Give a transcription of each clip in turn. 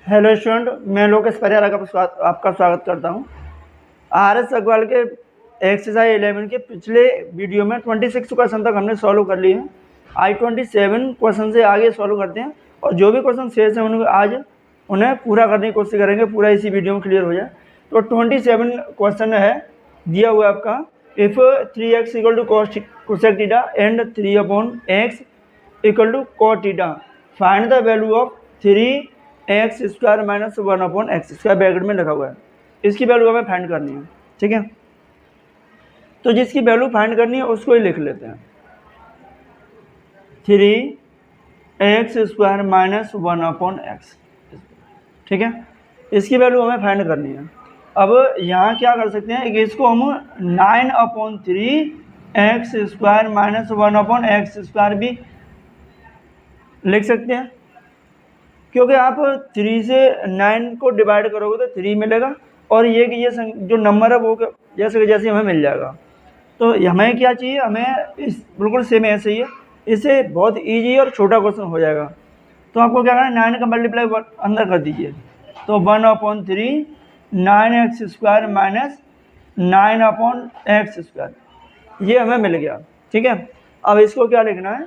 Hello student, मैं लोकेश परिहार आपका स्वागत करता हूं। आर.एस. अग्रवाल के एक्सरसाइज 11 के पिछले वीडियो में 26 क्वेश्चन तक हमने सॉल्व कर लिए हैं। आज 27 क्वेश्चन से आगे सॉल्व करते हैं और जो भी क्वेश्चन शेष हैं आज उन्हें पूरा करने की कोशिश करेंगे, पूरा इसी वीडियो में क्लियर हो जाए। तो 27 क्वेश्चन है दिया हुआ आपका, if 3x equal to cosec theta and 3/x equal to cot theta, find the value of 3x² minus 1/x², bracket में लिखा हुआ है। इसकी वैल्यू हमें फाइंड करनी है, ठीक है। तो जिसकी वैल्यू फाइंड करनी है उसको ही लिख लेते हैं, 3x² माइनस 1/x, ठीक है। इसकी वैल्यू हमें फाइंड करनी है। अब यहाँ क्या कर सकते हैं कि इसको हम 9/3x² माइनस 1/x² भी लिख सकते हैं, क्योंकि आप 3 से 9 को डिवाइड करोगे तो 3 मिलेगा और ये कि ये जो नंबर है वो जैसे जैसे हमें मिल जाएगा। तो हमें क्या चाहिए, हमें इस बिल्कुल सेम ऐसे ही है, इससे बहुत इजी और छोटा क्वेश्चन हो जाएगा। तो आपको क्या करना है, 9 का मल्टीप्लाई अंदर कर दीजिए, तो 1/3 9x² माइनस 9/x², ये हमें मिल गया, ठीक है। अब इसको क्या लिखना है,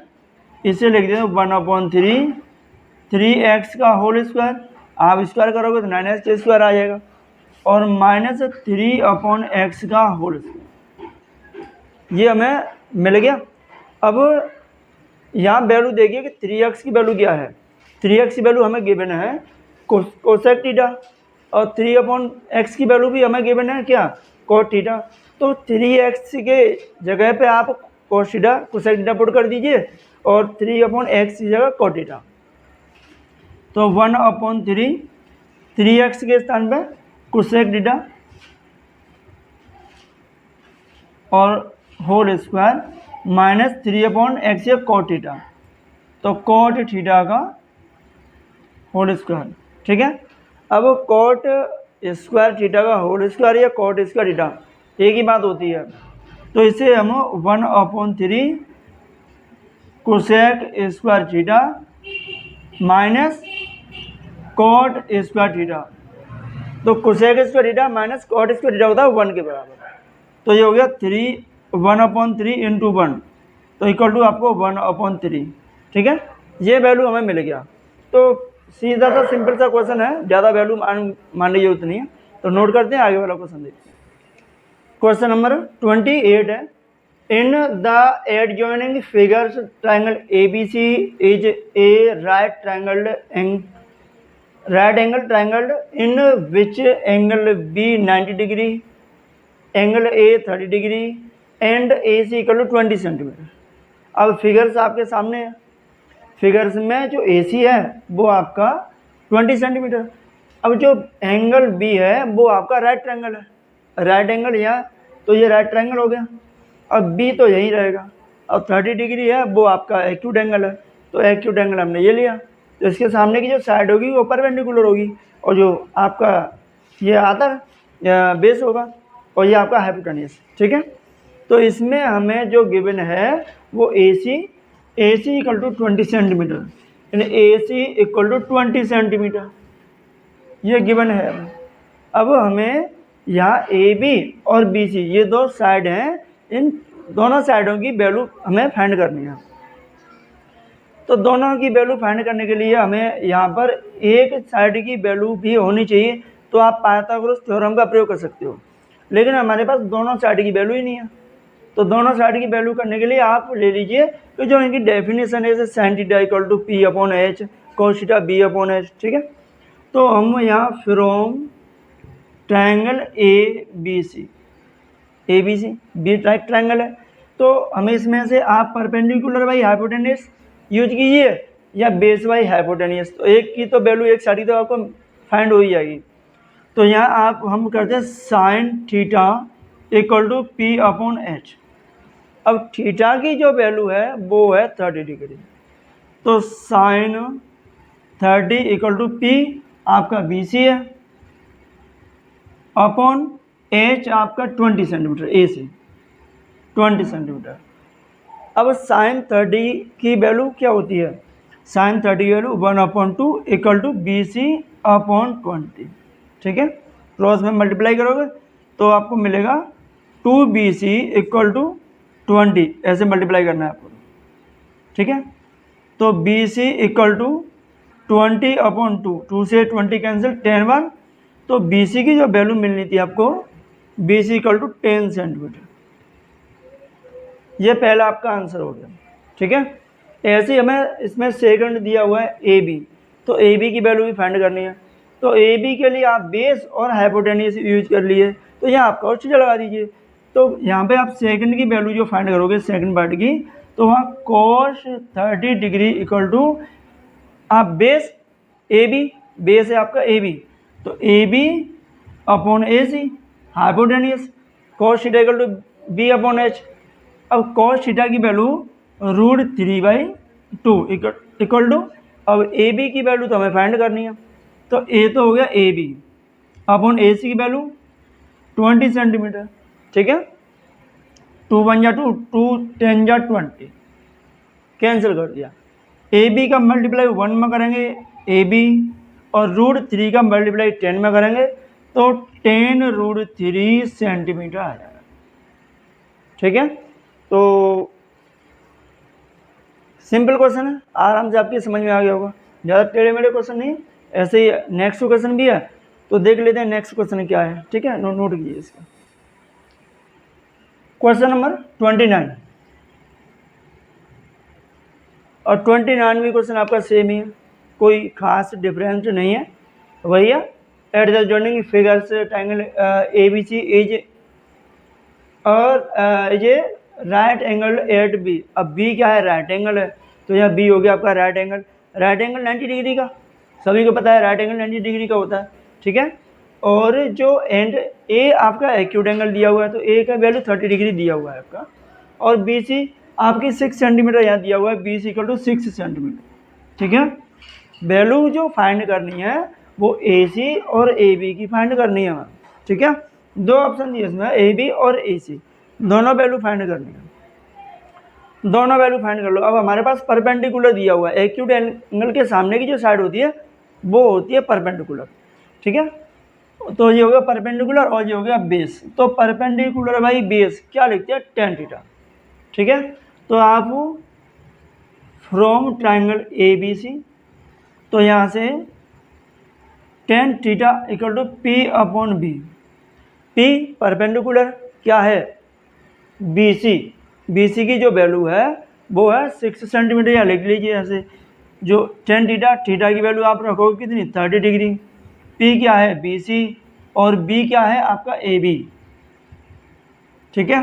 इसे लिख दें 1/3 3x का होल स्क्वायर, आप स्क्वायर करोगे तो 9x² आ जाएगा, और माइनस 3/x का होल स्क्वायर, ये हमें मिल गया। अब यहाँ वैल्यू देखिए कि 3x की वैल्यू क्या है। 3x की वैल्यू हमें गिवन है कोसेक थीटा, और 3/x की वैल्यू भी हमें गिवन है क्या, कॉट थीटा। तो 3x के जगह पे आप कोसेक थीटा पुट कर दीजिए और 3/x की जगह कॉट थीटा। तो 1/3 3x के स्थान पे कोसेक थीटा और होल स्क्वायर माइनस 3/x या कॉट थीटा, तो कॉट थीटा का होल स्क्वायर, ठीक है। अब कॉट स्क्वायर थीटा का होल स्क्वायर या कॉट स्क्वायर थीटा एक ही बात होती है, तो इसे हम 1/3 cosec square theta minus cot square theta, तो cosec square theta minus cot square theta होता है 1 के बराबर। तो ये हो गया 1/3 इंटू 1, तो इक्वल टू आपको 1/3, ठीक है। ये वैल्यू हमें मिल गया। तो सीधा सा सिंपल सा क्वेश्चन है, ज़्यादा वैल्यू मान लीजिए उतनी है। तो नोट करते हैं, आगे वाला क्वेश्चन देखते हैं। क्वेश्चन नंबर 28 है, in the adjoining figures triangle ABC is a right angle triangle in which angle B 90 degree, angle A 30 degree and AC equal to 20 centimetre. अब फिगर्स आपके सामने है, फिगर्स में जो AC है वो आपका 20 सेंटीमीटर। अब जो एंगल B है वो आपका राइट ट्रायंगल है, राइट एंगल यहाँ, तो ये राइट ट्रायंगल हो गया। अब B तो यहीं रहेगा, अब 30 डिग्री है वो आपका एक्यूट एंगल है, तो एक्यूट एंगल हमने ये लिया। तो इसके सामने की जो साइड होगी वो परपेंडिकुलर होगी, और जो आपका ये आधार बेस होगा, और ये आपका हाइपोटेन्यूस, ठीक है। तो इसमें हमें जो गिवन है वो AC इक्वल टू 20 सेंटीमीटर, यानी AC इक्वल टू 20 सेंटीमीटर ये गिवन है। अब हमें यहाँ AB और BC ये दो साइड हैं, इन दोनों साइडों की वैल्यू हमें फाइंड करनी है। तो दोनों की वैल्यू फाइंड करने के लिए हमें यहाँ पर एक साइड की वैल्यू भी होनी चाहिए, तो आप पाइथागोरस थ्योरम का प्रयोग कर सकते हो, लेकिन हमारे पास दोनों साइड की वैल्यू ही नहीं है। तो दोनों साइड की वैल्यू करने के लिए आप ले लीजिए तो जो इनकी डेफिनेशन है, जैसे sin theta equal to P/H, cos theta B/H, ठीक है। तो हम यहाँ from triangle ABC B right triangle है, तो हमें इसमें से आप परपेंडिकुलर बाई हाइपोटेन्यूस यूज कीजिए या बेस बाई हाइपोटेन्यूस, तो एक की तो वैल्यू एक साइड तो आपको फाइंड हो ही जाएगी। तो यहाँ हम करते हैं sin theta equal to P/H। अब थीटा की जो वैल्यू है वो है 30 डिग्री, तो sin 30 इक्वल टू P आपका BC है अपॉन H आपका 20 सेंटीमीटर, AC 20 सेंटीमीटर। अब sin 30 की वैल्यू क्या होती है, sin 30 की value 1/2 equal to BC upon 20, ठीक है। क्रॉस में मल्टीप्लाई करोगे तो आपको मिलेगा 2BC इक्वल टू 20, ऐसे मल्टीप्लाई करना है आपको, ठीक है। तो BC इक्वल टू 20 अपॉन 2 से 20 कैंसिल, 10 बार, तो BC की जो वैल्यू मिलनी थी आपको, BC इक्वल टू 10 सेंटीमीटर। ये पहला आपका आंसर हो गया, ठीक है। ऐसे ही हमें इसमें सेकंड दिया हुआ है AB, तो AB की वैल्यू भी फाइंड करनी है। तो AB के लिए आप बेस और हाइपोटेन्यूज यूज कर लिए, तो यहाँ आप cos थीटा लगा दीजिए। तो यहाँ पे आप सेकंड की वैल्यू जो फाइंड करोगे सेकंड पार्ट की, तो वहाँ cos 30 डिग्री इक्वल टू आप बेस AB, बेस है आपका AB, तो AB upon AC, hypotenuse cos theta equal to B upon H। अब cos थीटा की वैल्यू √3/2 इक्वल टू, अब AB की वैल्यू तो हमें फाइंड करनी है, तो A तो हो गया AB अपॉन AC की वैल्यू 20 सेंटीमीटर, ठीक है। 2 1 जा 2, 2 10 जा 20, कैंसिल कर दिया। AB का मल्टीप्लाई 1 में करेंगे AB, और √3 का मल्टीप्लाई 10 में करेंगे तो 10√3 सेंटीमीटर आ जाएगा, ठीक है। तो सिंपल क्वेश्चन है, आराम से आपकी समझ में आ गया होगा, ज़्यादा टेढ़े मेढ़े क्वेश्चन नहीं। ऐसे ही नेक्स्ट क्वेश्चन भी है, तो देख लेते हैं नेक्स्ट क्वेश्चन क्या है, ठीक है। नोट कीजिए इसका। क्वेश्चन नंबर 29 और 29 भी क्वेश्चन आपका सेम ही है, कोई खास डिफरेंस नहीं है, वही है। At the joining figures triangle ABC is और ये राइट एंगल एट B। अब B क्या है, राइट एंगल है, तो यहाँ B हो गया आपका right angle. Right angle 90 degree का सभी को पता है, राइट एंगल 90 डिग्री का होता है, ठीक है। और जो एंड A आपका एक्यूट एंगल दिया हुआ है, तो A का वैल्यू 30 डिग्री दिया हुआ है आपका, और BC आपकी 6 सेंटीमीटर यहाँ दिया हुआ है, BC इक्वल टू 6 सेंटीमीटर, ठीक है। वैल्यू जो फाइंड करनी है वो AC और AB की फाइंड करनी है, ठीक है। दो ऑप्शन दिए इसमें, AB और AC, दोनों वैल्यू फाइंड करनी है, दोनों वैल्यू फाइंड कर लो। अब हमारे पास परपेंडिकुलर दिया हुआ है, एक्यूट एंगल के सामने की जो साइड होती है वो होती है परपेंडिकुलर, ठीक है। तो ये हो गया परपेंडिकुलर और ये हो गया बेस। तो परपेंडिकुलर बाई बेस क्या लिखते हैं, tan थीटा, ठीक है। तो आप फ्रॉम ट्राइंगल ABC, तो यहाँ से tan theta equal to P upon B। P perpendicular क्या है, BC की जो वैल्यू है वो है 6 सेंटीमीटर, या लिख लीजिए ऐसे। जो tan थीटा की वैल्यू आप रखोगे कितनी, 30 डिग्री। P क्या है, BC, और B क्या है आपका AB, ठीक है।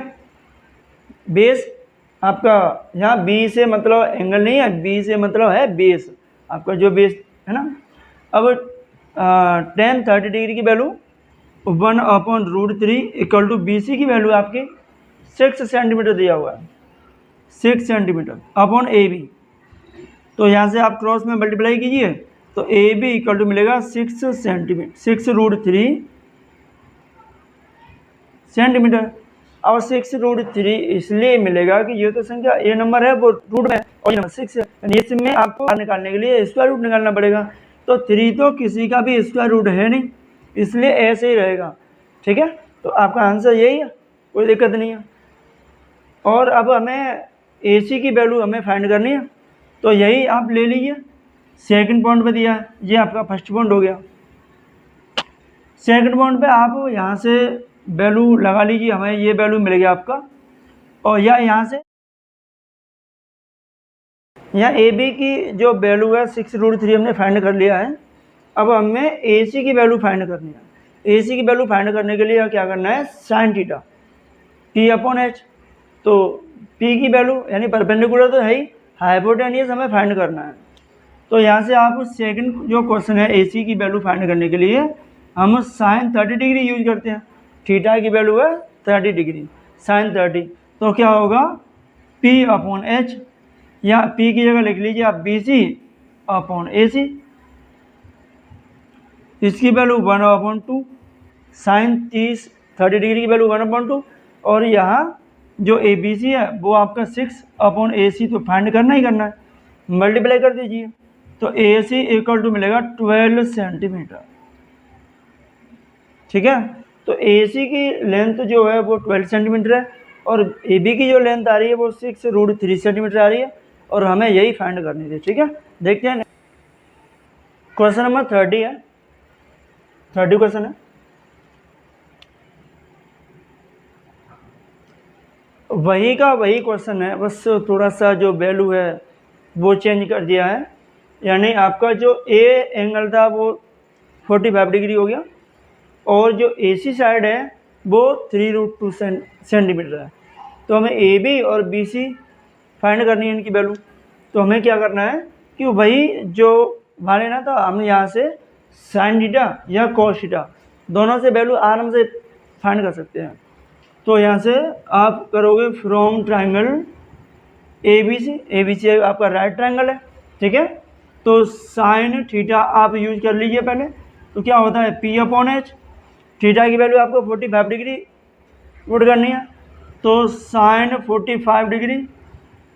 बेस आपका यहाँ B से मतलब एंगल नहीं है, B से मतलब है बेस, आपका जो बेस है ना। अब tan 30 डिग्री की value 1 upon √3 equal to BC की वैल्यू आपकी 6 सेंटीमीटर दिया हुआ है, 6 सेंटीमीटर अपॉन AB। तो यहाँ से आप क्रॉस में मल्टीप्लाई कीजिए, तो AB इक्वल टू मिलेगा 6 सेंटीमीटर, 6√3 सेंटीमीटर। और 6√3 इसलिए मिलेगा कि ये तो संख्या ये नंबर है वो रूट में, और ये नंबर 6 है, यानी इसमें आपको निकालने के लिए स्क्वायर रूट निकालना पड़ेगा। तो 3 तो किसी का भी स्क्वायर रूट है नहीं, इसलिए ऐसे ही रहेगा, ठीक है। तो आपका आंसर यही है, कोई दिक्कत नहीं है। और अब हमें AC की वैल्यू हमें फाइंड करनी है, तो यही आप ले लीजिए, सेकंड पॉइंट पे दिया है, ये आपका फर्स्ट पॉइंट हो गया। सेकंड पॉइंट पे आप यहाँ से वैल्यू लगा लीजिए, हमें ये वैल्यू मिल गया आपका, और या यहाँ से यहाँ AB की जो वैल्यू है 6√3 हमने फाइंड कर लिया है। अब हमें AC की वैल्यू फाइंड करनी है। AC की वैल्यू फाइंड करने के लिए क्या करना है, sin theta P upon H। तो P की वैल्यू यानी परपेंडिकुलर तो है ही, हाइपोटेन्यूज हमें फाइंड करना है। तो यहाँ से आप सेकंड जो क्वेश्चन है AC की वैल्यू फाइंड करने के लिए हम sin 30 डिग्री यूज करते हैं। थीटा की वैल्यू है 30 डिग्री, sin 30, तो क्या होगा P अपॉन H, या P की जगह लिख लीजिए आप BC अपॉन AC। इसकी वैल्यू 1/2, sin 30 डिग्री की वैल्यू 1/2, और यहाँ जो ABC है वो आपका 6 अपॉन AC, तो फाइंड करना ही करना है, मल्टीप्लाई कर दीजिए। तो ए सी इक्वल टू मिलेगा 12 सेंटीमीटर। ठीक है, तो ए सी की लेंथ जो है वो 12 सेंटीमीटर है और ए बी की जो लेंथ आ रही है वो 6√3 सेंटीमीटर आ रही है और हमें यही फाइंड करनी थी। ठीक है, देखते हैं क्वेश्चन नंबर 30 है, 30 क्वेश्चन है। वही का वही क्वेश्चन है, बस थोड़ा सा जो वैल्यू है वो चेंज कर दिया है। यानी आपका जो ए एंगल था वो 45 डिग्री हो गया और जो ए सी साइड है वो 3√2 सेंटीमीटर है। तो हमें ए बी और बी सी फाइंड करनी है इनकी वैल्यू। तो हमें क्या करना है कि वही जो वहाँ लेना था, हमने यहाँ से साइन थीटा या कॉस थीटा दोनों से वैल्यू आराम से फाइंड कर सकते हैं। तो यहाँ से आप करोगे from triangle A B C आपका राइट ट्राइंगल है। ठीक है, तो साइन थीटा आप यूज कर लीजिए पहले। तो क्या होता है पी अपॉन एच, थीटा की वैल्यू आपको 45 डिग्री पुट करनी है, तो साइन 45 डिग्री,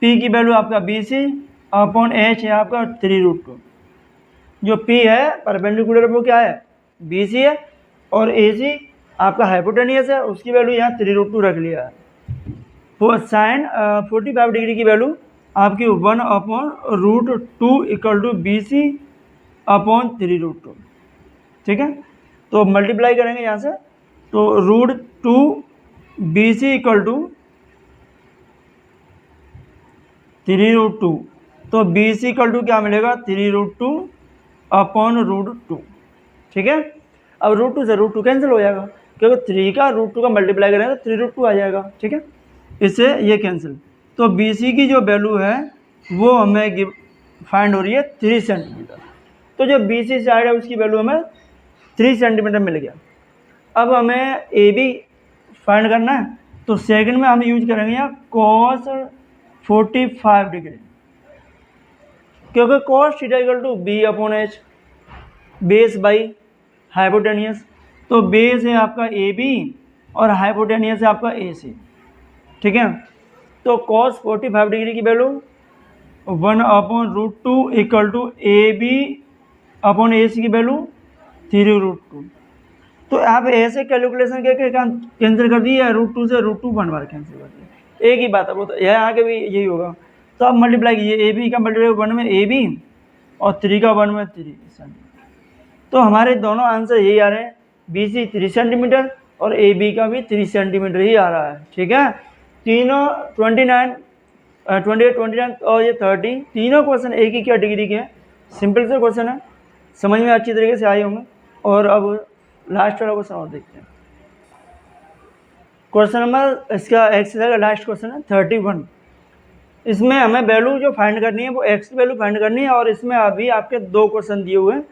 पी की वैल्यू आपका बी सी अपॉन एच है आपका 3√2। जो पी है परपेंडिकुलर वो क्या है बी सी है और ए सी आपका हाइपोटेनियस है, उसकी वैल्यू यहाँ 3√2 रख लिया है। वो साइन 45 डिग्री की वैल्यू आपकी 1/√2 equal to B C upon 3√2। ठीक है, तो मल्टीप्लाई करेंगे यहाँ से, तो √2 बी सी इक्वल टू 3√2, तो बी सी इक्वल टू क्या मिलेगा 3√2 अपॉन √2। ठीक है, अब √2 से √2 कैंसिल हो जाएगा क्योंकि 3 का √2 का मल्टीप्लाई करेंगे तो 3√2 आ जाएगा। ठीक है, इससे ये कैंसिल। तो बी सी की जो वैल्यू है वो हमें फाइंड हो रही है 3 सेंटीमीटर। तो जो बी सी साइड है उसकी वैल्यू हमें 3 सेंटीमीटर मिल गया। अब हमें ए बी फाइंड करना है, तो सेकंड में हम यूज करेंगे यहाँ कॉस 45 डिग्री, क्योंकि cos theta equal to B upon H, base by hypotenuse. तो बेस है आपका ए बी और हाइपोटेनियस है आपका ए सी। ठीक है, तो कॉस 45 डिग्री की value 1/√2 equal to A B upon A C की वैल्यू 3√2। तो आप ऐसे कैलकुलेशन करके कैंसिल कर दिए, √2 से √2 1 बार कैंसिल कर दिए, एक ही बात है वो। तो यह आगे भी यही होगा। तो आप मल्टीप्लाई कीजिए, ए बी का मल्टीप्लाई 1 में ए बी और 3 का 1 में 3 सेंटीमीटर। तो हमारे दोनों आंसर यही आ रहे हैं, बी सी 3 सेंटीमीटर और ए बी का भी 3 सेंटीमीटर ही आ रहा है। ठीक है, तीनों 29, 28, 29 और ये 30 तीनों क्वेश्चन एक ही कैटेगरी के हैं। सिंपल से क्वेश्चन है, समझ में अच्छी तरीके से आए होंगे। और अब लास्ट वाला क्वेश्चन और देखते हैं। क्वेश्चन नंबर इसका एक्सरसाइज का लास्ट क्वेश्चन है 31। इसमें हमें वैल्यू जो फाइंड करनी है वो एक्स की वैल्यू फाइंड करनी है और इसमें अभी आपके 2 क्वेश्चन दिए हुए हैं।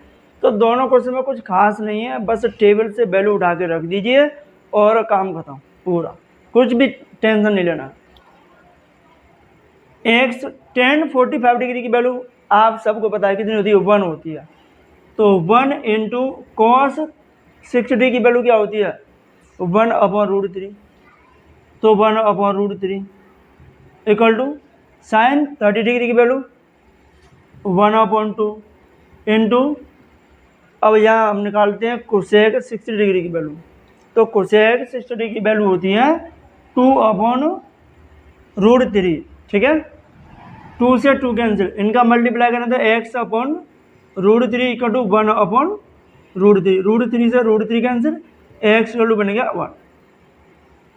तो दोनों क्वेश्चन में कुछ खास नहीं है, बस टेबल से वैल्यू उठा के रख दीजिए और काम खत्म पूरा, कुछ भी टेंशन नहीं लेना। एक्स tan 45 डिग्री की वैल्यू आप सबको पता है कितनी होती है, 1 होती है। तो 1 इंटू कॉस 60 की वैल्यू क्या होती है 1/√3। तो 1/√3 इक्वल टू साइन 30 डिग्री की वैल्यू 1/2 इंटू, अब यहाँ हम निकालते हैं कोसेक 60 डिग्री की वैल्यू। तो कोसेक 60 डिग्री की वैल्यू होती है 2/√3। ठीक है, 2 से 2 कैंसिल, इनका मल्टीप्लाई करना था x/√3 इक्वल टू 1/√3। √3 से √3 कैंसिल, x इक्वल टू बन गया 1।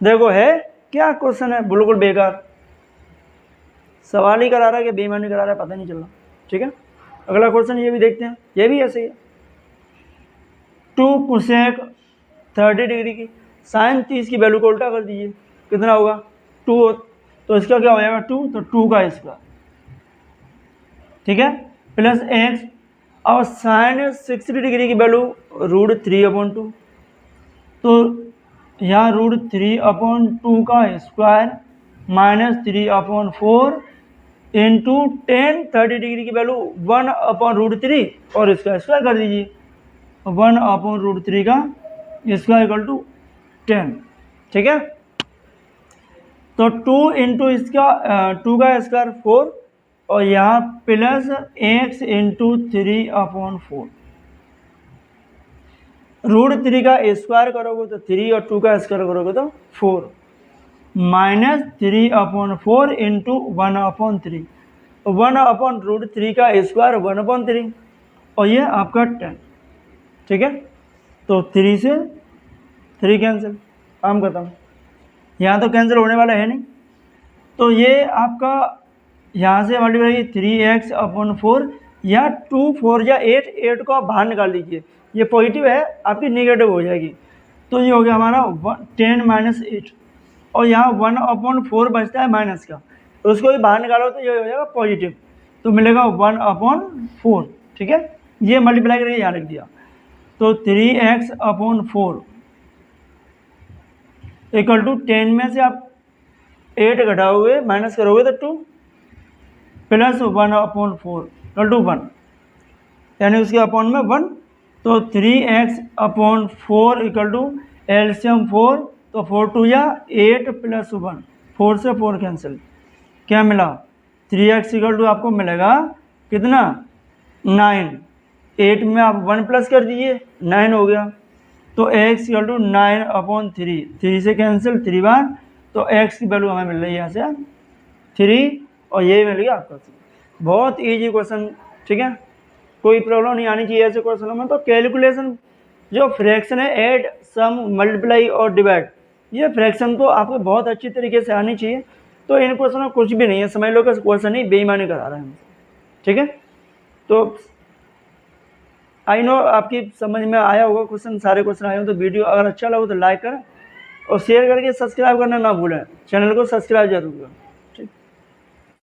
देखो है क्या क्वेश्चन है, बिल्कुल बेकार, सवाल ही करा रहा है कि बेईमानी करा रहा है पता नहीं चल रहा। ठीक है, अगला क्वेश्चन ये भी देखते हैं, ये भी ऐसे ही है। 2 कोसेक 30 डिग्री की साइन 30 की वैल्यू को उल्टा कर दीजिए, कितना होगा 2, तो इसका क्या हो जाएगा 2, तो 2 का स्क्वायर। ठीक है, प्लस एक्स और साइन 60 डिग्री की वैल्यू √3/2। तो यहाँ √3/2 का square minus 3/4 into tan 30 degree की वैल्यू 1/√3 और इसका स्क्वायर कर दीजिए, 1/√3 का स्क्वायर इक्वल टू 10। ठीक है, तो 2 इंटू इसका 2 का स्क्वायर 4 और यहाँ प्लस एक्स इंटू 3/4। √3 का स्क्वायर करोगे तो 3 और 2 का स्क्वायर करोगे तो 4, माइनस 3/4 इंटू 1/3। 1/√3 का स्क्वायर 1/3 और ये आपका 10। ठीक है, तो 3 से 3 कैंसिल, काम खत्म। यहाँ तो कैंसिल होने वाला है नहीं, तो ये आपका यहाँ से मल्टीप्लाई 3x/4 या 2 4 या 8, 8 को आप बाहर निकाल लीजिए, ये पॉजिटिव है आपकी नेगेटिव हो जाएगी, तो ये हो गया हमारा 10 - 8 और यहाँ 1/4 बचता है माइनस का, तो उसको भी बाहर निकालो तो ये हो जाएगा पॉजिटिव, तो मिलेगा 1/4। ठीक है, ये मल्टीप्लाई करके यहाँ लिख दिया, तो 3x/4 इक्वल टू 10 में से आप 8 घटाओगे माइनस करोगे तो 2 प्लस 1/4 इक्वल टू 1, यानी उसके अपॉन में 1, तो 3x/4 इक्वल टू एलसीएम 4, तो 4 2 या 8 प्लस 1, 4 से 4 कैंसिल, क्या मिला 3x इक्वल टू आपको मिलेगा कितना 9, 8 में आप 1 प्लस कर दीजिए 9 हो गया, तो x इक्वल टू 9/3, 3 से कैंसिल 3 बार, तो x की वैल्यू हमें मिल रही है यहाँ से 3 और ये मिल गया आपका। बहुत इजी क्वेश्चन, ठीक है, कोई प्रॉब्लम नहीं आनी चाहिए ऐसे क्वेश्चनों में। तो कैलकुलेशन जो फ्रैक्शन है, ऐड, सम, मल्टीप्लाई और डिवाइड, ये फ्रैक्शन तो आपको बहुत अच्छी तरीके से आनी चाहिए। तो इन क्वेश्चन में कुछ भी नहीं है, समझ लो कि क्वेश्चन ही बेईमानी करा रहे हैं हमसे। ठीक है, तो आई नो आपकी समझ में आया होगा क्वेश्चन, सारे क्वेश्चन आए हो। तो वीडियो अगर अच्छा लगा तो लाइक करें और शेयर करके सब्सक्राइब करना ना भूलें, चैनल को सब्सक्राइब जरूर करें।